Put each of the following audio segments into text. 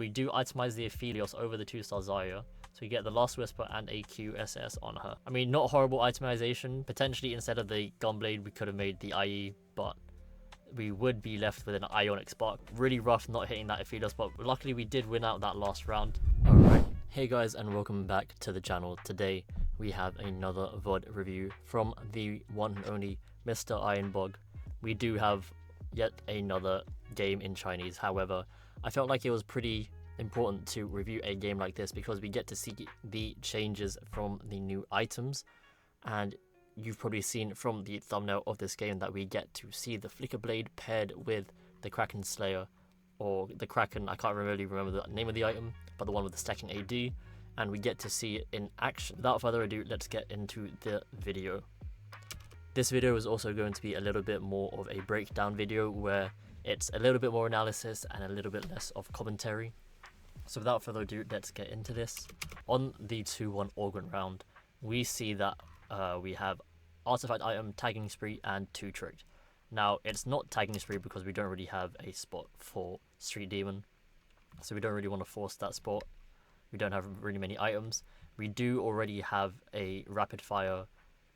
We do itemize the Aphelios over the 2-star Zarya, so we get the Last Whisper and a QSS on her. I mean, not horrible itemization. Potentially instead of the Gunblade we could have made the IE, but we would be left with an Ionic Spark. Really rough not hitting that Aphelios, but luckily we did win out that last round. Alright, hey guys and welcome back to the channel. Today we have another VOD review from the one and only Mr. IronBogg. We do have yet another game in Chinese, however, I felt like it was pretty important to review a game like this because we get to see the changes from the new items, and you've probably seen from the thumbnail of this game that we get to see the Flicker Blade paired with the Kraken Slayer, or the Kraken, I can't really remember the name of the item, but the one with the stacking AD, and we get to see it in action. Without further ado, let's get into the video. This video is also going to be a little bit more of a breakdown video where it's a little bit more analysis and a little bit less of commentary. So without further ado, let's get into this. On the 2-1 Organ round, we see that we have Artifact Item, Tagging Spree, and 2 Tricked. Now, it's not Tagging Spree because we don't really have a spot for Street Demon, so we don't really want to force that spot. We don't have really many items. We do already have a Rapid Fire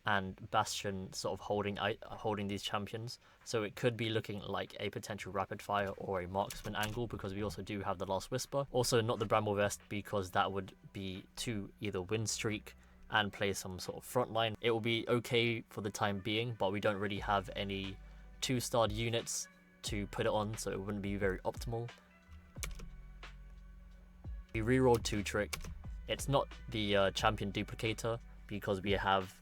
and Bastion sort of holding these champions, so it could be looking like a potential Rapid Fire or a Marksman angle because we also do have the Last Whisper. Also not the Bramble Vest because that would be to either win streak and play some sort of front line. It will be okay for the time being, but we don't really have any 2-starred units to put it on, so it wouldn't be very optimal. We rerolled 2 Trick. It's not the champion duplicator because we have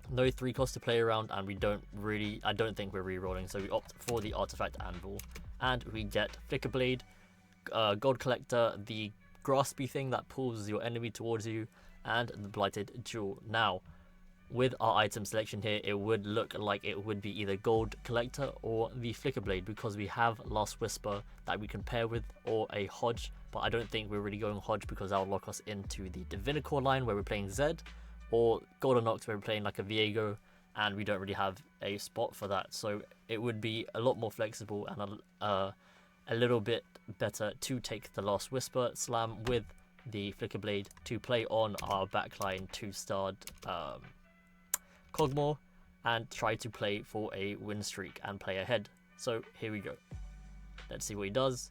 no 3 cost to play around, and I don't think we're rerolling, so we opt for the Artifact Anvil, and we get Flicker Blade, Gold Collector, the graspy thing that pulls your enemy towards you, and the Blighted Jewel. Now, with our item selection here, it would look like it would be either Gold Collector or the Flicker Blade because we have Last Whisper that we can pair with, or a Hodge, but I don't think we're really going Hodge because that will lock us into the Divinicore line where we're playing Zed, or Golden Ox where we're playing like a Viego, and we don't really have a spot for that, so it would be a lot more flexible and a little bit better to take the Last Whisper slam with the Flicker Blade to play on our backline 2-starred Cogmore and try to play for a win streak and play ahead. So here we go. Let's see what he does.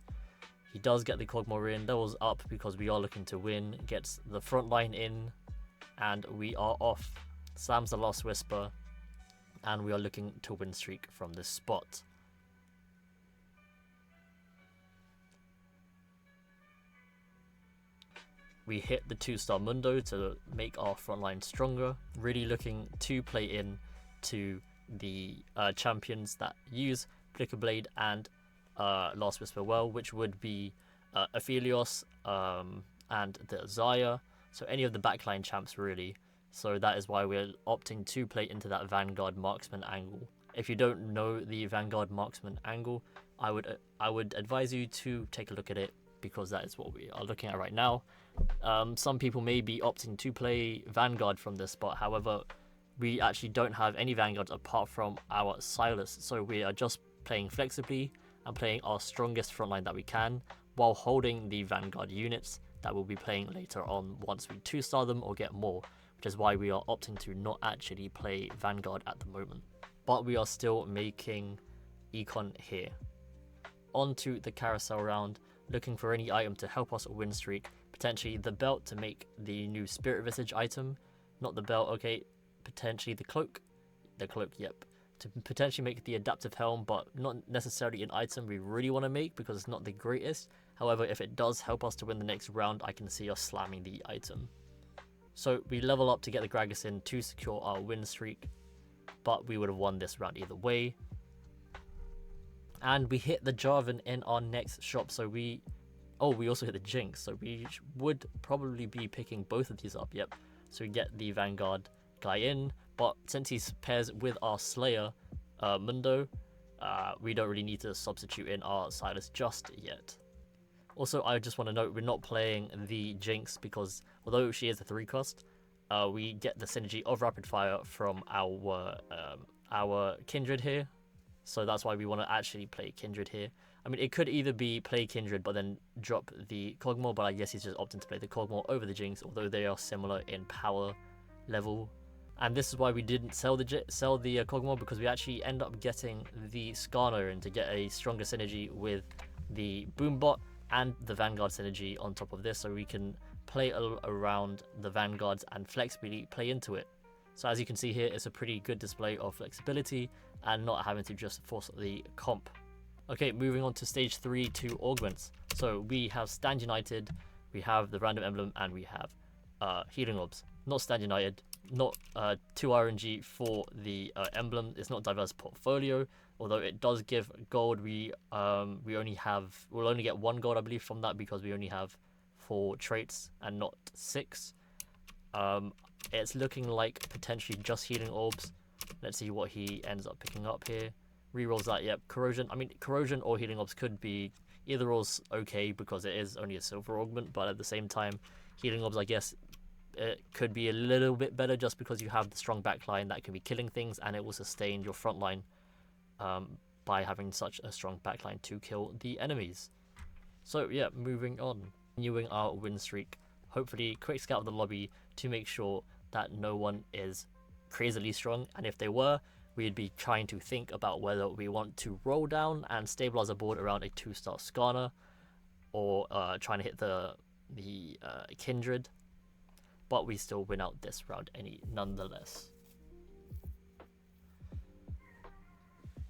He does get the Cogmore in. That was up because we are looking to win. Gets the front line in, and we are off. Slams the Last Whisper, and we are looking to win streak from this spot. We hit the 2-star Mundo to make our front line stronger. Really looking to play in to the champions that use Flicker Blade and Last Whisper well, which would be Aphelios and the Zarya. So any of the backline champs really. So that is why we're opting to play into that Vanguard Marksman angle. If you don't know the Vanguard Marksman angle, I would advise you to take a look at it because that is what we are looking at right now. Some people may be opting to play Vanguard from this spot, however, we actually don't have any Vanguards apart from our Silas, so we are just playing flexibly and playing our strongest frontline that we can while holding the Vanguard units that we'll be playing later on once we 2-star them or get more, which is why we are opting to not actually play Vanguard at the moment. But we are still making econ here. On to the carousel round, looking for any item to help us win streak. Potentially the belt to make the new Spirit Visage item. Not the belt, okay. Potentially the cloak. The cloak, yep. To potentially make the adaptive helm, but not necessarily an item we really want to make because it's not the greatest. However, if it does help us to win the next round, I can see us slamming the item. So we level up to get the Gragas in to secure our win streak, but we would have won this round either way. And we hit the Jarvan in our next shop, so we also hit the Jinx, so we would probably be picking both of these up, yep. So we get the Vanguard guy in, but since he pairs with our Slayer, Mundo, we don't really need to substitute in our Silas just yet. Also, I just want to note we're not playing the Jinx because although she is a 3 cost, we get the synergy of Rapid Fire from our Kindred here. So that's why we want to actually play Kindred here. I mean, it could either be play Kindred but then drop the Kog'Maw, but I guess he's just opting to play the Kog'Maw over the Jinx, although they are similar in power level. And this is why we didn't sell the Kog'Maw, because we actually end up getting the Skarner in to get a stronger synergy with the Boombot and the Vanguard synergy on top of this, so we can play around the Vanguards and flexibly play into it. So as you can see here, it's a pretty good display of flexibility and not having to just force the comp. Okay, moving on to stage 3 to augments. So we have Stand United, we have the random emblem, and we have healing orbs. Not Stand United, not 2 RNG for the emblem. It's not diverse portfolio, although it does give gold. We'll only get 1 gold, I believe, from that, because we only have 4 traits and not 6. It's looking like potentially just healing orbs. Let's see what he ends up picking up here. Rerolls that, yep. Corrosion. I mean, corrosion or healing orbs could be either or's okay, because it is only a silver augment, but at the same time, healing orbs, I guess, it could be a little bit better just because you have the strong backline that can be killing things, and it will sustain your front line by having such a strong backline to kill the enemies. So yeah, moving on. Continuing our win streak. Hopefully, quick scout of the lobby to make sure that no one is crazily strong, and if they were, we'd be trying to think about whether we want to roll down and stabilize a board around a 2-star Skarner, or trying to hit the Kindred, but we still win out this round nonetheless.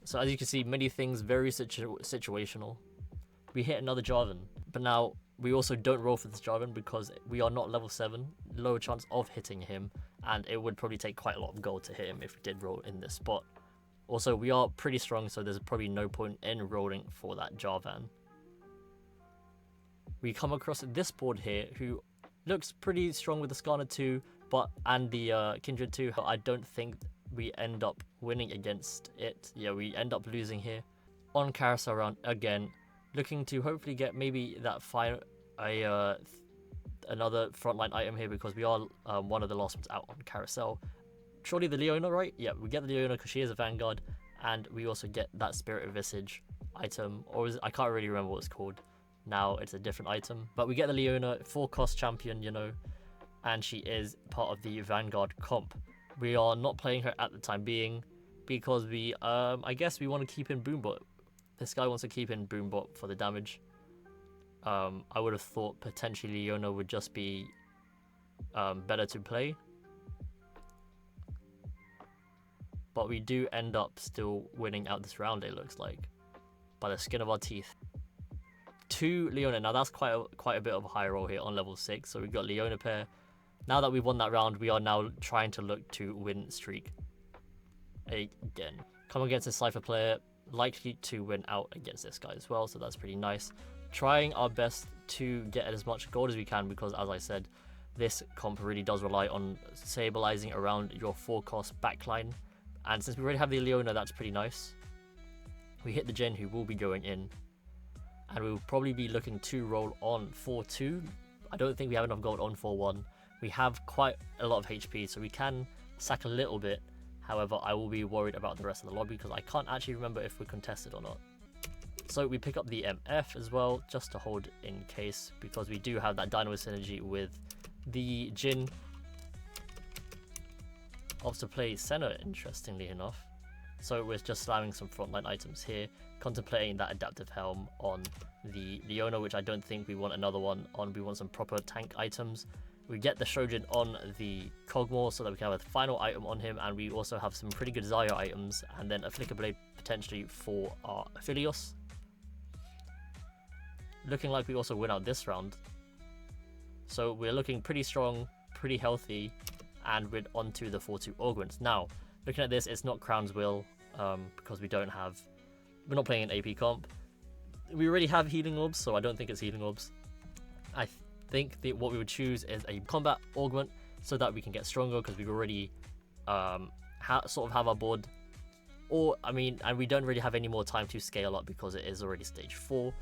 So as you can see, many things very situational. We hit another Jarvan, but now we also don't roll for this Jarvan because we are not level 7, lower chance of hitting him, and it would probably take quite a lot of gold to hit him if we did roll in this spot. Also, we are pretty strong, so there's probably no point in rolling for that Jarvan. We come across this board here, who looks pretty strong with the Skarner too, and the Kindred too, but I don't think we end up winning against it. Yeah, we end up losing here. On carousel round again, looking to hopefully get maybe that another frontline item here, because we are one of the last ones out on carousel. Surely the Leona, right? Yeah, we get the Leona because she is a Vanguard, and we also get that Spirit of Visage item, or I can't really remember what it's called. Now it's a different item, but we get the Leona, 4-cost champion, you know, and she is part of the Vanguard comp. We are not playing her at the time being because we, I guess we want to keep in Boombot. This guy wants to keep in Boombot for the damage. I would have thought potentially Leona would just be better to play, but we do end up still winning out this round, it looks like, by the skin of our teeth. 2 Leona. Now that's quite a bit of a high roll here on level 6, so we've got Leona pair. Now that we've won that round, we are now trying to look to win streak again. Come against a Cypher player, likely to win out against this guy as well, so that's pretty nice. Trying our best to get as much gold as we can, because as I said, this comp really does rely on stabilizing around your 4-cost backline, and since we already have the Leona, that's pretty nice. We hit the Jhin, who will be going in, and we will probably be looking to roll on 4-2. I don't think we have enough gold on 4-1. We have quite a lot of HP, so we can sack a little bit. However, I will be worried about the rest of the lobby because I can't actually remember if we're contested or not. So we pick up the MF as well, just to hold in case, because we do have that Dynamo synergy with the Jhin. Also play Senna, interestingly enough. So we're just slamming some frontline items here, contemplating that Adaptive Helm on the Leona, which I don't think we want another one on. We want some proper tank items. We get the Shojin on the Kog'Maw so that we can have a final item on him, and we also have some pretty good Zarya items, and then a Flicker Blade potentially for our Aphelios. Looking like we also win out this round. So we're looking pretty strong, pretty healthy, and we're on to the 4-2 Augments. Now, looking at this, it's not Crown's Will, because we're not playing an AP comp. We already have Healing Orbs, so I don't think it's Healing Orbs. I think that what we would choose is a combat augment so that we can get stronger, because we've already sort of have our board, and we don't really have any more time to scale up because it is already stage 4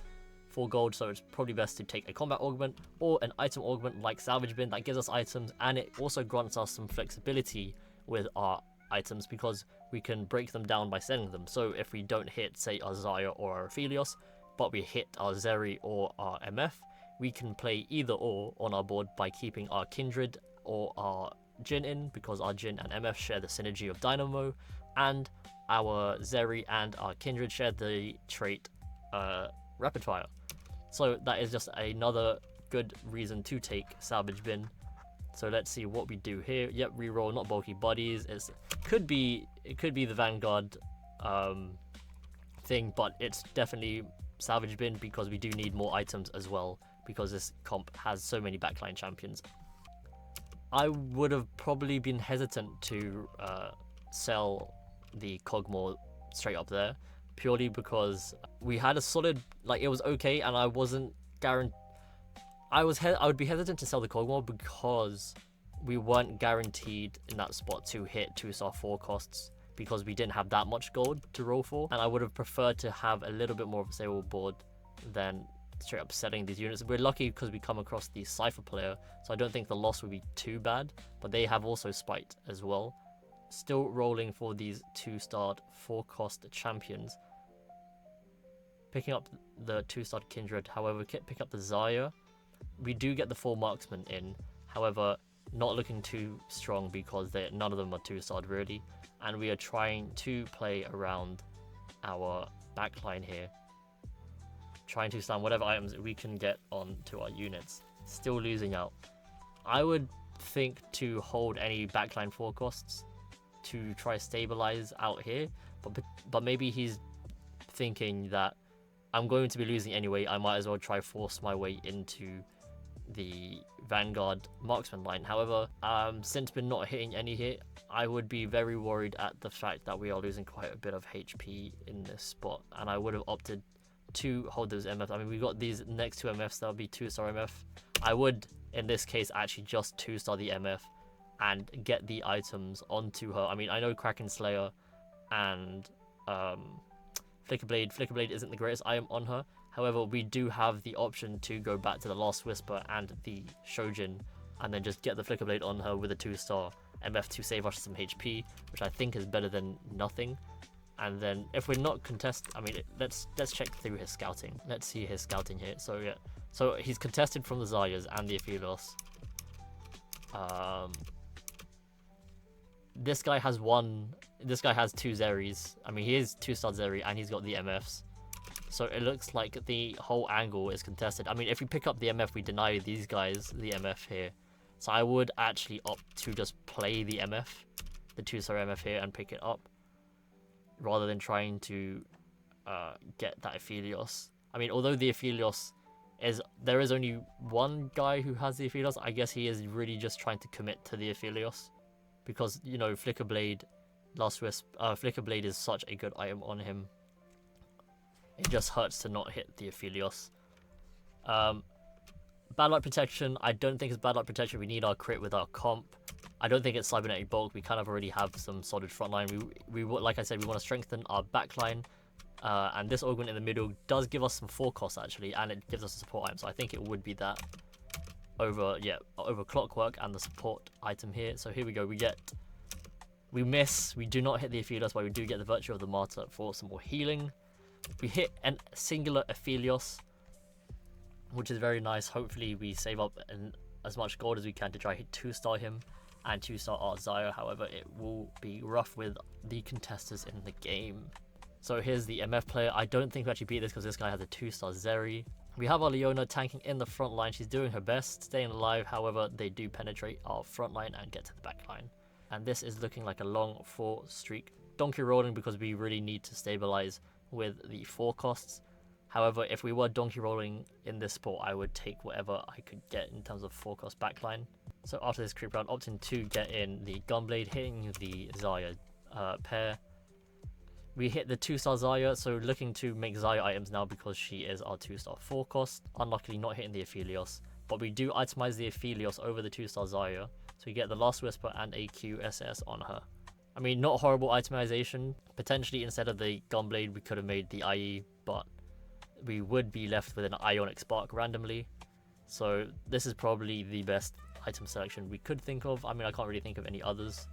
gold, so it's probably best to take a combat augment or an item augment like Salvage Bin that gives us items, and it also grants us some flexibility with our items because we can break them down by selling them. So if we don't hit, say, our Zarya or our Aphelios, but we hit our Zeri or our MF, we can play either or on our board by keeping our Kindred or our Jhin in, because our Jhin and MF share the synergy of Dynamo, and our Zeri and our Kindred share the trait Rapid Fire. So that is just another good reason to take Salvage Bin. So let's see what we do here. Yep, reroll, not bulky bodies. It could be the Vanguard thing, but it's definitely Salvage Bin because we do need more items as well, because this comp has so many backline champions. I would have probably been hesitant to sell the Cogmore straight up there, purely because we had a solid, like, it was okay, and I wasn't guaranteed. I would be hesitant to sell the Cogmore because we weren't guaranteed in that spot to hit 2-star 4 costs, because we didn't have that much gold to roll for, and I would have preferred to have a little bit more of a stable board than straight up selling these units. We're lucky because we come across the Cypher player, so I don't think the loss would be too bad, but they have also Spite as well. Still rolling for these 2-star 4-cost champions. Picking up the 2-star Kindred, however, pick up the Zarya. We do get the 4 Marksman in, however, not looking too strong because none of them are 2-starred really, and we are trying to play around our backline here, trying to stand whatever items we can get onto our units. Still losing out. I would think to hold any backline 4 costs to try stabilize out here, but maybe he's thinking that I'm going to be losing anyway, I might as well try force my way into the Vanguard Marksman line. However, since we're not hitting any hit, I would be very worried at the fact that we are losing quite a bit of HP in this spot, and I would have opted to hold those MFs. I mean, we got these next 2 MFs, that would be 2-star MF. I would, in this case, actually just 2-star the MF and get the items onto her. I mean, I know Kraken Slayer and Flickerblade isn't the greatest item on her. However, we do have the option to go back to the Last Whisper and the Shojin, and then just get the Flickerblade on her with a 2-star MF to save us some HP, which I think is better than nothing. And then if we're not I mean, let's check through his scouting. Let's see his scouting here. So yeah, so he's contested from the Zaryas and the Aphelios. This guy has 2 Zeris. I mean, he is 2-star Zeri and he's got the MFs. So it looks like the whole angle is contested. I mean, if we pick up the MF, we deny these guys the MF here. So I would actually opt to just play the MF, the 2-star MF here, and pick it up, rather than trying to get that Aphelios. I mean, although the Aphelios there is only one guy who has the Aphelios, I guess he is really just trying to commit to the Aphelios, because, you know, Flickerblade, Last Wisp, Flickerblade is such a good item on him. It just hurts to not hit the Aphelios. Bad Luck Protection, I don't think it's Bad Luck Protection. We need our crit with our comp. I don't think it's Cybernetic Bulk. We kind of already have some solid frontline. We like I said, we want to strengthen our backline. And this augment in the middle does give us some 4 costs actually, and it gives us a support item. So I think it would be that over Clockwork and the support item here. So here we go. We miss. We do not hit the Aphelios, but we do get the Virtue of the Martyr for some more healing. We hit a singular Aphelios, which is very nice. Hopefully we save up as much gold as we can to try hit 2-star him and 2-star our Zarya. However, it will be rough with the contesters in the game. So here's the MF player. I don't think we actually beat this because this guy has a 2-star Zeri. We have our Leona tanking in the front line. She's doing her best, staying alive. However, they do penetrate our front line and get to the back line. And this is looking like a long 4 streak. Donkey rolling because we really need to stabilize with the 4 costs. However, if we were donkey rolling in this spot, I would take whatever I could get in terms of 4 cost backline. So after this creep round, opting to get in the Gunblade, hitting the Zarya pair. We hit the 2-star Zarya, so looking to make Zarya items now because she is our 2-star 4 cost. Unluckily not hitting the Aphelios, but we do itemize the Aphelios over the 2-star Zarya, so we get the Last Whisper and a QSS on her. I mean, not horrible itemization. Potentially instead of the Gunblade, we could have made the IE, but we would be left with an Ionic Spark randomly. So this is probably the best item selection we could think of. I mean, I can't really think of any others.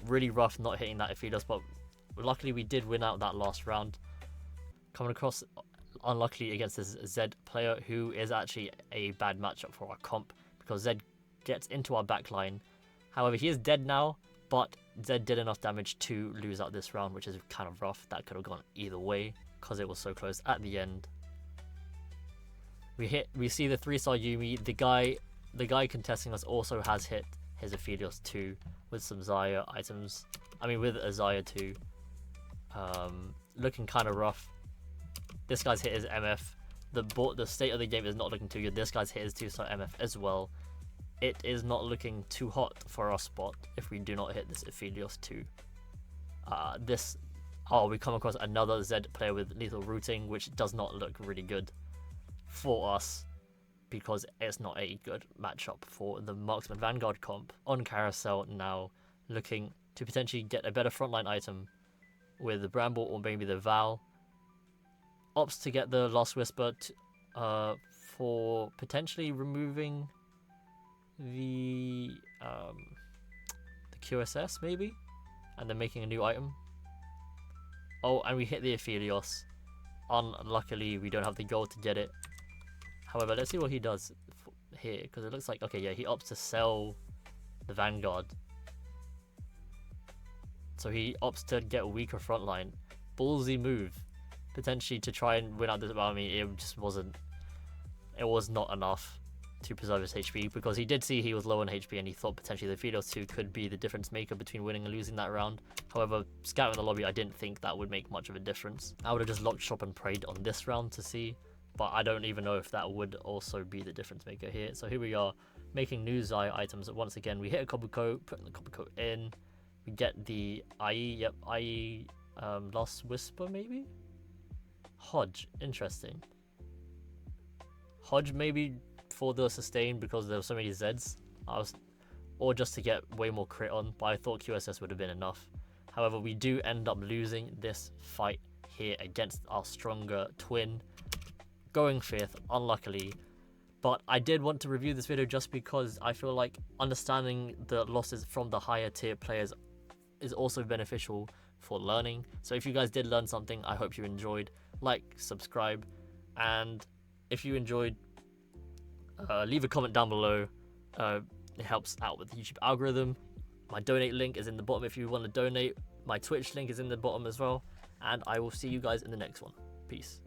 Really rough not hitting that Aphelios, but luckily we did win out that last round. Coming across unluckily against this Zed player, who is actually a bad matchup for our comp, because Zed gets into our backline. However, he is dead now, but Zed did enough damage to lose out this round, which is kind of rough. That could have gone either way because it was so close at the end. We see the 3-star Yuumi. The guy contesting us also has hit his Aphelios too with some Xayah items. I mean, with a Xayah too. Looking kind of rough. This guy's hit his MF. The state of the game is not looking too good. This guy's hit his 2-star MF as well. It is not looking too hot for our spot if we do not hit this Aphelios too. We come across another Zed player with lethal rooting, which does not look really good for us, because it's not a good matchup for the Marksman Vanguard comp. On carousel now, looking to potentially get a better frontline item with the Bramble or maybe the Val. Opts to get the Last Whisper for potentially removing the QSS maybe, and then making a new item. Oh, and we hit the Aphelios. Unluckily, we don't have the gold to get it. However, let's see what he does here, because it looks like, okay, yeah, he opts to sell the Vanguard. So he opts to get a weaker frontline. Ballsy move, potentially to try and win out this. Well, I mean, it was not enough to preserve his HP, because he did see he was low on HP and he thought potentially the Aphelios 2 could be the difference maker between winning and losing that round. However, scouting the lobby, I didn't think that would make much of a difference. I would have just locked shop and prayed on this round to see, but I don't even know if that would also be the difference maker here. So here we are, making new Xayah items. Once again, we hit a copper coat, putting the copper coat in. We get the IE, Last Whisper maybe? Hodge, interesting. Hodge maybe for the sustain because there were so many Zeds. Or just to get way more crit on, but I thought QSS would have been enough. However, we do end up losing this fight here against our stronger twin, going 5th, unluckily. But I did want to review this video just because I feel like understanding the losses from the higher tier players is also beneficial for learning. So if you guys did learn something, I hope you enjoyed. Like, subscribe, and if you enjoyed, leave a comment down below. It helps out with the YouTube algorithm. My donate link is in the bottom if you want to donate. My Twitch link is in the bottom as well. And I will see you guys in the next one. Peace.